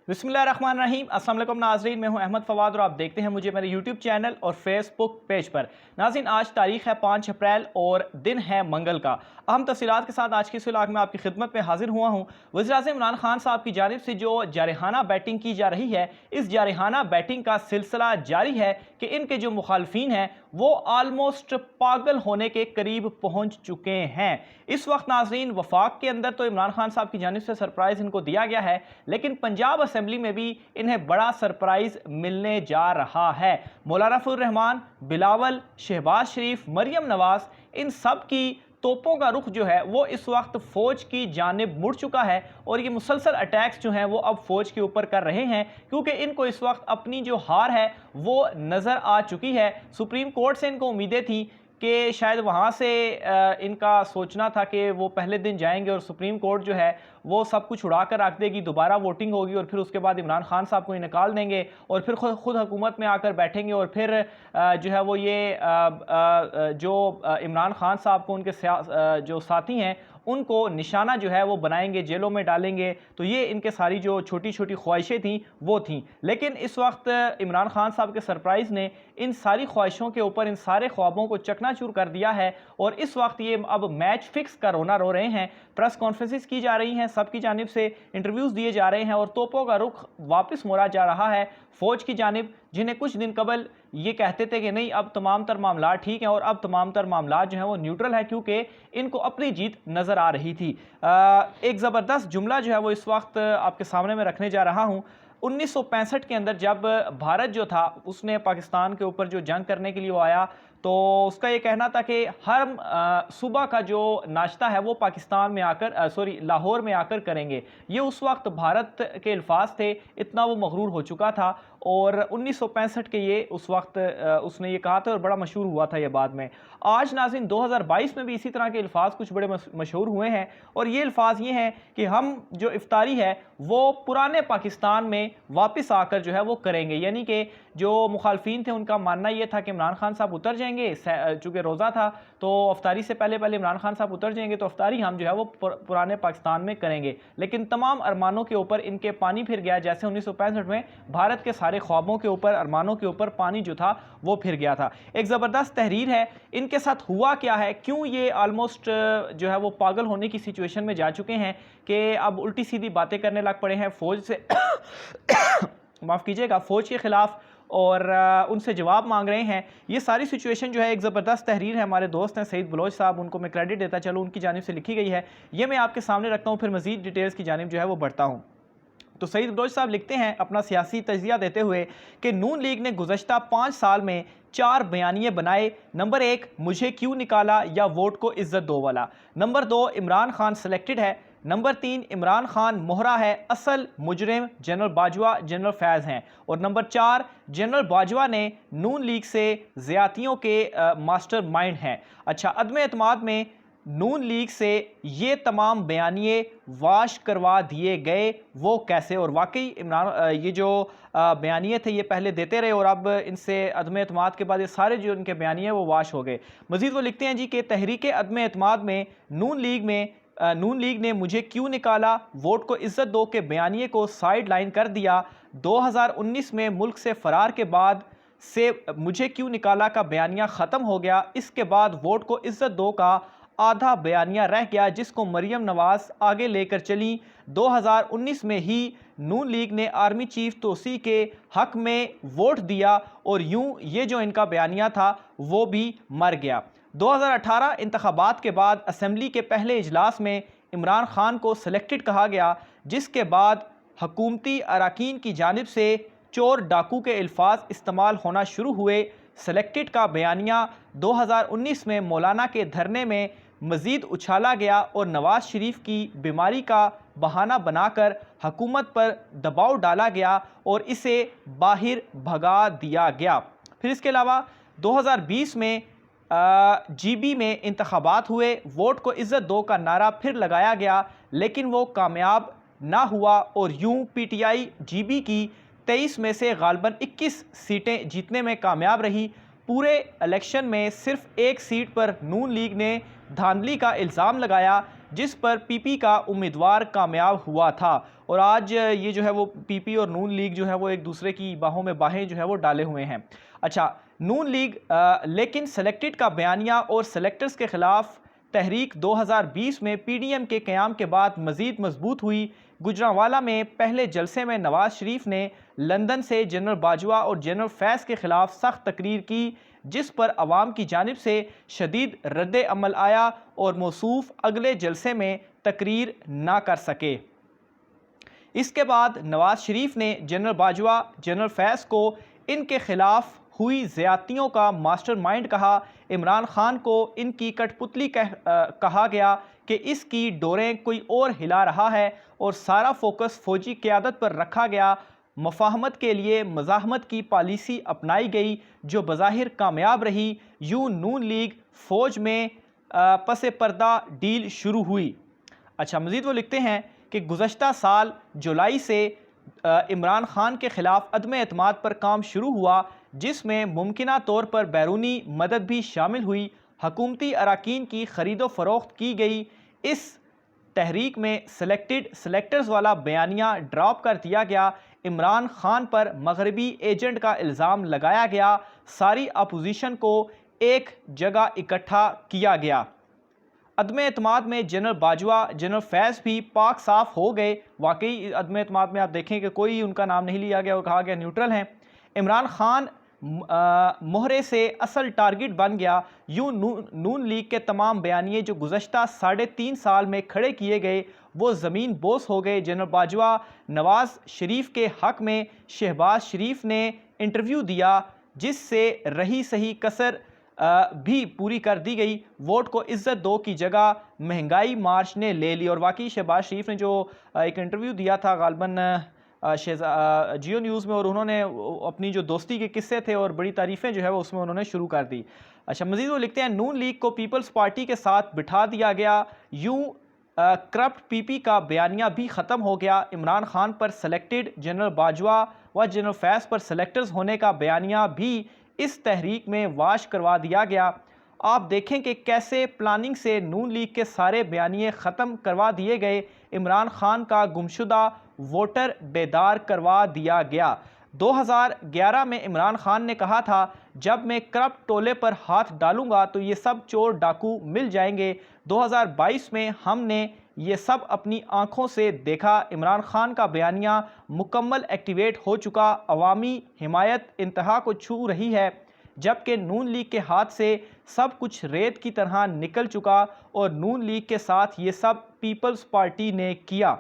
बिस्मिल्लाहिर्रहमानिर्रहीम। अस्सलाम वालेकुम नाज़रीन, मैं हूं अहमद फवाद और आप देखते हैं मुझे मेरे यूट्यूब चैनल और फेसबुक पेज पर। नाज़रीन, आज तारीख है 5 अप्रैल और दिन है मंगल का। अहम तफसीलात के साथ आज की इस व्लॉग में आपकी खिदमत में हाजिर हुआ हूं। वज़ीर-ए-आज़म इमरान खान साहब की जानिब से जो जारहाना बैटिंग की जा रही है, इस जारहाना बैटिंग का सिलसिला जारी है कि इनके जो मुखालफीन हैं वो आलमोस्ट पागल होने के करीब पहुंच चुके हैं। इस वक्त नाज़रीन वफाक के अंदर तो इमरान खान साहब की जानिब से सरप्राइज़ इनको दिया गया है, लेकिन पंजाब असेंबली में भी इन्हें बड़ा सरप्राइज मिलने जा रहा है। मौलाना फजल रहमान, बिलावल, शहबाज शरीफ, मरियम नवाज, इन सब की तोपों का रुख जो है वो इस वक्त फौज की जानिब मुड़ चुका है और ये मुसलसल अटैक्स जो हैं वो अब फौज के ऊपर कर रहे हैं, क्योंकि इनको इस वक्त अपनी जो हार है वो नज़र आ चुकी है। सुप्रीम कोर्ट से इनको उम्मीदें थी कि शायद वहाँ से इनका सोचना था कि वो पहले दिन जाएंगे और सुप्रीम कोर्ट जो है वो सब कुछ उड़ा कर रख देगी, दोबारा वोटिंग होगी और फिर उसके बाद इमरान खान साहब को निकाल देंगे और फिर खुद हुकूमत में आकर बैठेंगे और फिर जो है वो ये जो इमरान खान साहब को उनके जो साथी हैं उनको निशाना जो है वो बनाएंगे, जेलों में डालेंगे। तो ये इनके सारी जो छोटी छोटी ख्वाहिशें थीं वो थीं, लेकिन इस वक्त इमरान खान साहब के सरप्राइज़ ने इन सारी ख्वाहिशों के ऊपर इन सारे ख्वाबों को चकनाचूर कर दिया है और इस वक्त ये अब मैच फिक्स का रोना रो रहे हैं। प्रेस कॉन्फ्रेंसेस की जा रही हैं, सबकी जानिब से इंटरव्यूज़ दिए जा रहे हैं और तोपों का रुख वापस मोड़ा जा रहा है फ़ौज की जानिब, जिन्हें कुछ दिन कबल ये कहते थे कि नहीं अब तमाम तर मामला ठीक हैं और अब तमाम तर मामला जो हैं वो न्यूट्रल है, क्योंकि इनको अपनी जीत नज़र आ रही थी। एक ज़बरदस्त जुमला जो है वो इस वक्त आपके सामने में रखने जा रहा हूँ। 1965 के अंदर जब भारत जो था उसने पाकिस्तान के ऊपर जो जंग करने के लिए वो आया, तो उसका ये कहना था कि हर सुबह का जो नाश्ता है वो पाकिस्तान में आकर लाहौर में आकर करेंगे। ये उस वक्त भारत के अल्फाज थे, इतना वो मगरूर हो चुका था और 1965 के ये उस वक्त उसने ये कहा था और बड़ा मशहूर हुआ था ये बाद में। आज नाज़रीन 2022 में भी इसी तरह के अल्फाज कुछ बड़े मशहूर हुए हैं और ये अल्फाज ये हैं कि हम जो इफ्तारी है वो पुराने पाकिस्तान में वापस आकर जो है वो करेंगे। यानी कि जो मुखालफीन थे उनका मानना ये था कि इमरान खान साहब उतर जाएंगे, चूँकि रोज़ा था तो अफ्तारी से पहले पहले इमरान खान साहब उतर जाएंगे तो अफ्तारी हम जो है वो पुराने पाकिस्तान में करेंगे। लेकिन तमाम अरमानों के ऊपर इनके पानी फिर गया, जैसे 1965 में भारत के सारे ख्वाबों के ऊपर, अरमानों के ऊपर पानी जो था वो फिर गया था। एक ज़बरदस्त तहरीर है। इनके साथ हुआ क्या है, क्यों ये आलमोस्ट जो है वो पागल होने की सिचुएशन में जा चुके हैं कि अब उल्टी सीधी बातें करने लग पड़े हैं फ़ौज से माफ़ कीजिएगा, फ़ौज के ख़िलाफ़ और उनसे जवाब मांग रहे हैं। ये सारी सिचुएशन जो है एक ज़बरदस्त तहरीर है, हमारे दोस्त हैं सईद बलोच साहब, उनको मैं क्रेडिट देता चलूँ, उनकी जानिब से लिखी गई है। ये मैं आपके सामने रखता हूँ, फिर मज़ीद डिटेल्स की जानिब जो है वो बढ़ता हूँ। तो सईद बलोच साहब लिखते हैं अपना सियासी तजिया देते हुए कि नून लीग ने गुज़श्ता 5 साल में 4 बयानिए बनाए। नंबर 1, मुझे क्यों निकाला या वोट को इज्जत दो वाला। नंबर 2, इमरान खान सिलेक्टेड है। नंबर 3, इमरान खान मोहरा है, असल मुजरिम जनरल बाजवा जनरल फैज़ हैं। और नंबर 4, जनरल बाजवा ने नून लीग से ज़्यादतियों के मास्टर माइंड हैं। अच्छा, अदम एतमाद में नून लीग से ये तमाम बयानिए वाश करवा दिए गए, वो कैसे? और वाकई इमरान ये जो बयानिए थे ये पहले देते रहे और अब इनसे अदम एतमाद के बाद ये सारे जो इनके बयानिए वो वाश हो गए। मज़ीद वो लिखते हैं जी कि तहरीक अदम एतमाद में नून लीग ने मुझे क्यों निकाला, वोट को इज्जत दो के बयानिए को साइड लाइन कर दिया। 2019 में मुल्क से फरार के बाद से मुझे क्यों निकाला का बयानिया ख़त्म हो गया। इसके बाद वोट को इज्जत दो का आधा बयानिया रह गया, जिसको मरियम नवाज आगे लेकर चली। 2019 में ही नून लीग ने आर्मी चीफ तोसी के हक में वोट दिया और यूं ये जो इनका बयानिया था वो भी मर गया। 2018 इंतखाबात के बाद असम्बली के पहले इजलास में इमरान खान को सिलेक्टेड कहा गया, जिसके बाद हकूमती अरकान की जानिब से चोर डाकू के अल्फाज इस्तेमाल होना शुरू हुए। सिलेक्टेड का बयानिया 2019 में मौलाना के धरने में मज़ीद उछाला गया और नवाज शरीफ की बीमारी का बहाना बनाकर हुकूमत पर दबाव डाला गया और इसे बाहर भगा दिया गया। फिर इसके अलावा 2020 में GB में इंतखाबात हुए, वोट को इज्जत दो का नारा फिर लगाया गया, लेकिन वो कामयाब ना हुआ और यूं PTI GB की 23 में से गालबन 21 सीटें जीतने में कामयाब रही। पूरे इलेक्शन में सिर्फ एक सीट पर नून लीग ने धांधली का इल्ज़ाम लगाया, जिस पर पीपी का उम्मीदवार कामयाब हुआ था। और आज ये जो है वो पीपी और नून लीग जो है वो एक दूसरे की बाहों में बाहें जो है वो डाले हुए हैं। अच्छा, नून लीग लेकिन सेलेक्टेड का बयानिया और सेलेक्टर्स के खिलाफ तहरीक 2020 में पीडीएम के क़याम के बाद मज़ीद मजबूत हुई। गुजरांवाला में पहले जलसे में नवाज शरीफ ने लंदन से जनरल बाजवा और जनरल फैज़ के खिलाफ सख्त तकरीर की, जिस पर अवाम की जानिब से शदीद रद्द अमल आया और मौसूफ अगले जलसे में तकरीर ना कर सके। इसके बाद नवाज शरीफ ने जनरल बाजवा, जनरल फैज़ को इनके खिलाफ हुई ज़्यादतियों का मास्टरमाइंड कहा। इमरान खान को इनकी कठपुतली कहा गया कि इसकी डोरें कोई और हिला रहा है और सारा फोकस फौजी क़यादत पर रखा गया। मफाहमत के लिए मज़ाहमत की पॉलिसी अपनाई गई जो बज़ाहिर कामयाब रही। यूं नून लीग फ़ौज में पस पर्दा डील शुरू हुई। अच्छा, मज़ीद वो लिखते हैं कि गुज़श्ता साल जुलाई से इमरान खान के ख़िलाफ़ अदम एतमाद पर काम शुरू हुआ, जिसमें मुमकिना तौर पर बैरूनी मदद भी शामिल हुई। हकूमती अराकीन की ख़रीदो फ़रोख्त की गई। इस तहरीक में सेलेक्टर्स वाला बयानिया ड्रॉप कर दिया गया। इमरान खान पर मगरबी एजेंट का इल्ज़ाम लगाया गया। सारी अपोजिशन को एक जगह इकट्ठा किया गया। अदम एतमाद में जनरल बाजवा, जनरल फैज़ भी पाक साफ हो गए। वाकई अदम एतमाद में आप देखें कि कोई उनका नाम नहीं लिया गया और कहा गया न्यूट्रल हैं। इमरान खान मोहरे से असल टारगेट बन गया। यूं नून लीग के तमाम बयानिए जो गुज़श्ता 3.5 साल में खड़े किए गए वो ज़मीन बोस हो गए। जनरल बाजवा नवाज शरीफ के हक़ में शहबाज शरीफ ने इंटरव्यू दिया, जिससे रही सही कसर भी पूरी कर दी गई। वोट को इज्जत दो की जगह महंगाई मार्च ने ले ली। और वाकई शहबाज शरीफ ने जो एक इंटरव्यू दिया था गालबन जियो न्यूज़ में, और उन्होंने अपनी जो दोस्ती के किस्से थे और बड़ी तारीफ़ें जो है वो उसमें उन्होंने शुरू कर दी। अच्छा, मज़ीद वो लिखते हैं नून लीग को पीपल्स पार्टी के साथ बिठा दिया गया। यूं करप्ट पीपी का बयानिया भी ख़त्म हो गया। इमरान खान पर सेलेक्टेड, जनरल बाजवा व जनरल फैज़ पर सेलेक्टर्स होने का बयानिया भी इस तहरीक में वाश करवा दिया गया। आप देखें कि कैसे प्लानिंग से नून लीग के सारे बयानिए ख़त्म करवा दिए गए। इमरान खान का गुमशुदा वोटर बेदार करवा दिया गया। 2011 में इमरान खान ने कहा था, जब मैं करप्ट टोले पर हाथ डालूंगा तो ये सब चोर डाकू मिल जाएंगे। 2022 में हमने ये सब अपनी आंखों से देखा। इमरान खान का बयानिया मुकम्मल एक्टिवेट हो चुका। अवामी हिमायत इंतहा को छू रही है, जबकि नून लीग के हाथ से सब कुछ रेत की तरह निकल चुका और नून लीग के साथ ये सब पीपल्स पार्टी ने किया।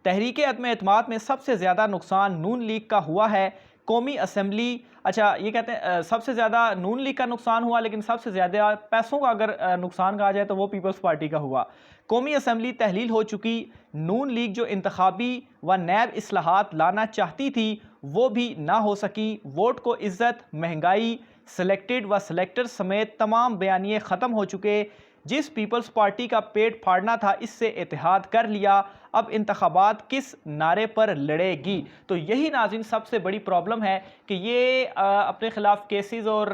तहरीक अदम एतमाद में सबसे ज़्यादा नुकसान नून लीग का हुआ है। कौमी असम्बली, अच्छा ये कहते हैं सबसे ज़्यादा नून लीग का नुकसान हुआ, लेकिन सबसे ज़्यादा पैसों का अगर नुकसान कहा जाए तो वो पीपल्स पार्टी का हुआ। कौमी असम्बली तहलील हो चुकी। नून लीग जो इंतखाबी व नैब इस्लाहात लाना चाहती थी वो भी ना हो सकी। वोट को इज्जत, महंगाई, सेलेक्टेड व सेलेक्टर समेत तमाम बयानिए ख़त्म हो चुके। जिस पीपल्स पार्टी का पेट फाड़ना था इससे इत्तेहाद कर लिया। अब इंतखाबात किस नारे पर लड़ेगी? तो यही नाज़रीन सबसे बड़ी प्रॉब्लम है कि ये अपने ख़िलाफ़ केसेस और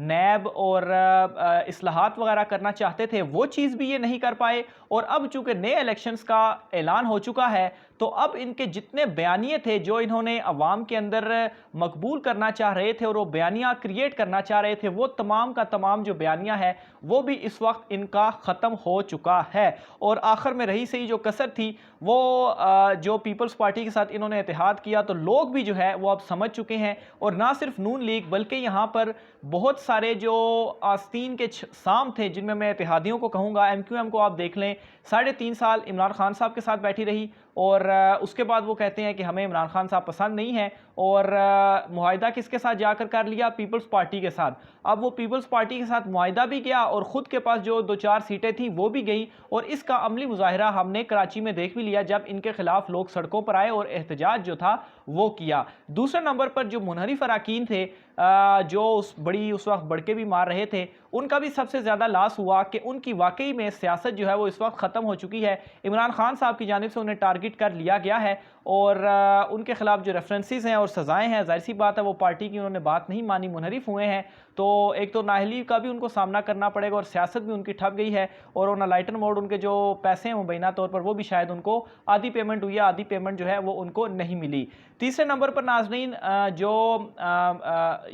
नैब और इस्लाहात वगैरह करना चाहते थे, वो चीज़ भी ये नहीं कर पाए। और अब चूँकि नए इलेक्शंस का ऐलान हो चुका है तो अब इनके जितने बयानिए थे जो इन्होंने अवाम के अंदर मकबूल करना चाह रहे थे और वो बयानिया क्रिएट करना चाह रहे थे, वो तमाम का तमाम जो बयानिया है वो भी इस वक्त इनका ख़त्म हो चुका है। और आखिर में रही सही जो कसर थी वो जो पीपल्स पार्टी के साथ इन्होंने इत्तेहाद किया, तो लोग भी जो है वो अब समझ चुके हैं। और ना सिर्फ नून लीग बल्कि यहाँ पर बहुत सारे जो आस्तीन के साम थे, जिनमें मैं इत्तेहादियों को कहूँगा, MQM को आप देख लें, 3.5 साल इमरान खान साहब के साथ बैठी रही और उसके बाद वो कहते हैं कि हमें इमरान खान साहब पसंद नहीं है। और मुआहिदा किसके साथ जाकर कर लिया? पीपल्स पार्टी के साथ। अब वो पीपल्स पार्टी के साथ मुआहिदा भी किया और ख़ुद के पास जो 2-4 सीटें थी वो भी गई। और इसका अमली मुजाहिरा हमने कराची में देख भी लिया जब इनके खिलाफ लोग सड़कों पर आए और एहतजाज जो था वो किया। दूसरे नंबर पर जो मुनहरिफ अराकीन थे जो उस वक्त बढ़के भी मार रहे थे, उनका भी सबसे ज़्यादा लॉस हुआ कि उनकी वाकई में सियासत जो है वो इस वक्त ख़त्म हो चुकी है। इमरान खान साहब की जानिब से उन्हें टारगेट कर लिया गया है और उनके ख़िलाफ़ जो रेफरेंसेस हैं और सज़ाएँ हैं, ज़ाहिर सी बात है वो पार्टी की उन्होंने बात नहीं मानी, मुनहरिफ हुए हैं, तो एक तो नाअहली का भी उनको सामना करना पड़ेगा और सियासत भी उनकी ठप गई है। और ऑन लाइटर मोड उनके जो पैसे हैं मुबैना तौर पर वो भी शायद उनको आधी पेमेंट हुई है, आधी पेमेंट जो है वो उनको नहीं मिली। तीसरे नंबर पर नाज़रीन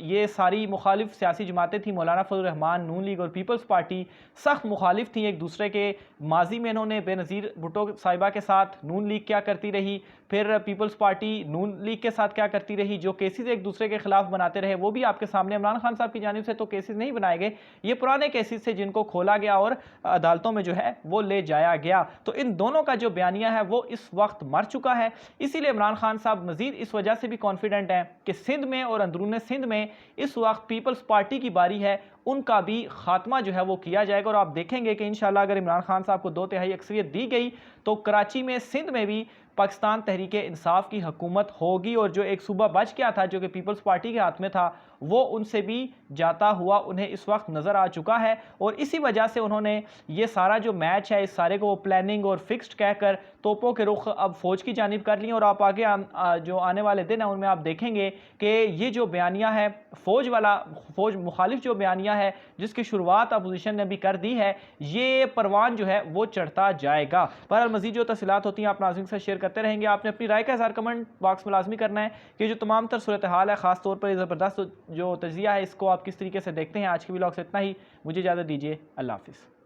ये सारी मुखालिफ सियासी जमातें थी, मौलाना फजल रहमान, नून लीग और पीपल्स पार्टी सख्त मुखालिफ थी एक दूसरे के। माजी में इन्होंने बेनज़ीर भुट्टो साहिबा के साथ नून लीग क्या करती रही, फिर पीपल्स पार्टी नून लीग के साथ क्या करती रही, जो केसेस एक दूसरे के खिलाफ बनाते रहे वो भी आपके सामने। इमरान खान साहब की जानिब से तो केसेस नहीं बनाए गए, ये पुराने केसेस थे जिनको खोला गया और अदालतों में जो है वो ले जाया गया। तो इन दोनों का जो बयानिया है वो इस वक्त मर चुका है। इसीलिए इमरान खान साहब मजीद इस वजह से भी कॉन्फिडेंट हैं कि सिंध में और अंदरून सिंध में इस वक्त पीपल्स पार्टी की बारी है, उनका भी खात्मा जो है वो किया जाएगा। और आप देखेंगे कि इंशाल्लाह अगर इमरान खान साहब को 2/3 अक्सरियत दी गई तो कराची में, सिंध में भी पाकिस्तान तहरीक इंसाफ की हुकूमत होगी। और जो एक सूबा बच गया था जो कि पीपल्स पार्टी के हाथ में था, वो उनसे भी जाता हुआ उन्हें इस वक्त नज़र आ चुका है। और इसी वजह से उन्होंने ये सारा जो मैच है, इस सारे को वो प्लानिंग और फिक्स्ड कहकर तोपों के रुख अब फौज की जानिब कर ली। और आप आगे जो आने वाले दिन हैं उनमें आप देखेंगे कि ये जो बयानिया है फौज मुखालिफ जो बयानिया है जिसकी शुरुआत अपोजिशन ने भी कर दी है, ये परवान जो है वो चढ़ता जाएगा। पर मज़ीद जो तफसीलात होती हैं आप नाज़रीन से शेयर करते रहेंगे। आपने अपनी राय का इज़हार कमेंट बॉक्स में लाजमी करना है कि जो तमाम तर सूरत हाल है, ख़ास तौर पर ज़बरदस्त जो तजिया है, इसको आप किस तरीके से देखते हैं। आज के व्लॉग से इतना ही, मुझे इजाज़त दीजिए, अल्लाह हाफ़िज़।